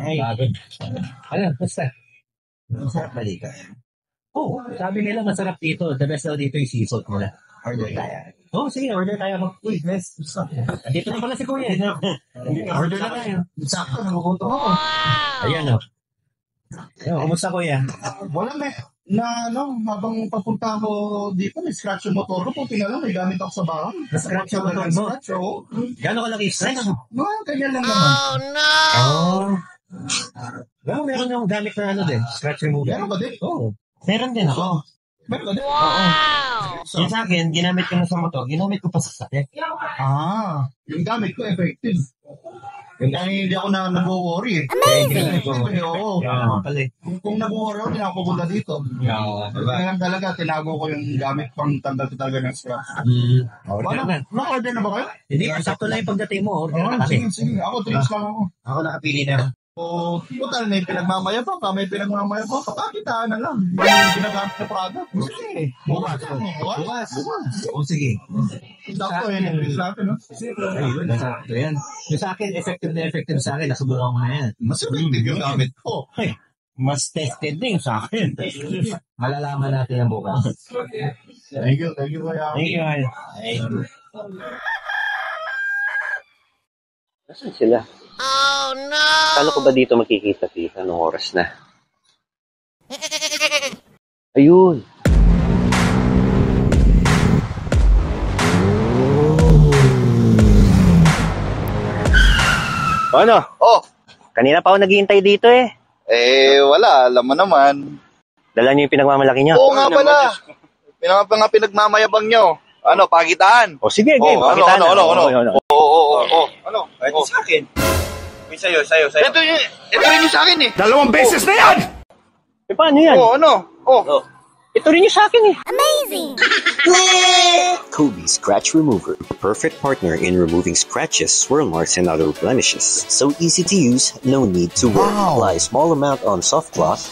Ay, ano, basta. Masarap balikan. Oo, sabi nila masarap dito. The best daw dito yung seafood nila. Order tayo. Oo, sige, order tayo. Uy, best. Dito na pala si Kuya. Order na tayo. Sakto, nagugutom ako. Ayan, o. Ayun, kumusta Kuya? Wala habang papunta ako dito, may scratch yung motor ko. Pinalang, may gamit ako sa bahay. Na-scratch yung motor mo? Scratch, oo. Gano'n kalaki scratch? Ganyan lang naman. Oh. Well, meron yung gamit na ano din, scratch remover. Meron ba din? Oo. Meron din ako. Meron ba din? Oo. Yung sa akin, ginamit ko na sa motor, ginamit ko pa sa sakit. Yung gamit ko effective. Hindi ako nag-worry eh. Amazing! Oo. Kung nag-worry ako, hindi ako pupunta dito. Kaya talaga, tinago ko yung gamit pang tanda talaga ng scratch. Order na. Na-order na ba kayo? Hindi, sakto lang yung pagdating mo, order na kami. Sige. Ako, drinks lang ako. Ako nakapili na. Total na yung pinagmamayabang ka, may pinagmamayabang ka, pakitaan na lang. Yung ginagamit na product. Sige. Bukas. O sige. Sakto yun, yung natin, no? Ayun, sakto yan. Yung sa akin, effective na effective sa akin, nasubukan ko na yan. Mas effective yung gamit ko. Mas tested din sa akin. Malalaman natin ang bukas. Thank you, Kuya. Thank you, Al. Nasaan sila? Oh, no! Kala ko ba dito makikita-kita? Anong oras na? Ayun! Ano? Oh, Kanina pa ako naghihintay dito eh. wala. Alam mo naman. Dala niyo yung pinagmamalaki niyo. Oo nga pala. Pinangapangamayabang nyo. Ano, pakitaan? O sige, game. Oh, Pakita na. ano. Oo. Ano? Ito sa akin. May sa'yo. Ito rin yung sa akin eh. 2 beses na yan! Eh, paano yan? Oo, ano? Ito rin yung sa akin eh. Kobe Scratch Remover, a perfect partner in removing scratches, swirl marks, and other blemishes. So easy to use, no need to worry. Apply a small amount on soft cloth.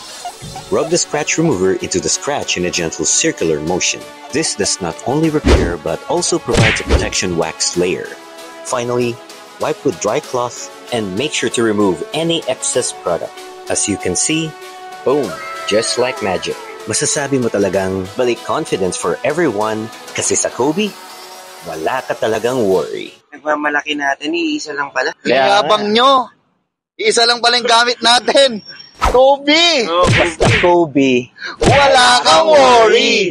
Rub the scratch remover into the scratch in a gentle circular motion. This does not only repair but also provides a protection wax layer. Finally, wipe with dry cloth and make sure to remove any excess product. As you can see, boom, just like magic. Masasabi mo talagang balik confidence for everyone kasi sa Kobe, wala ka talagang worry. Nagmamalaki natin, iisa lang pala. Yabang nyo. Isa lang pala yung gamit natin. Kobe! Basta Kobe, Wala kang worry!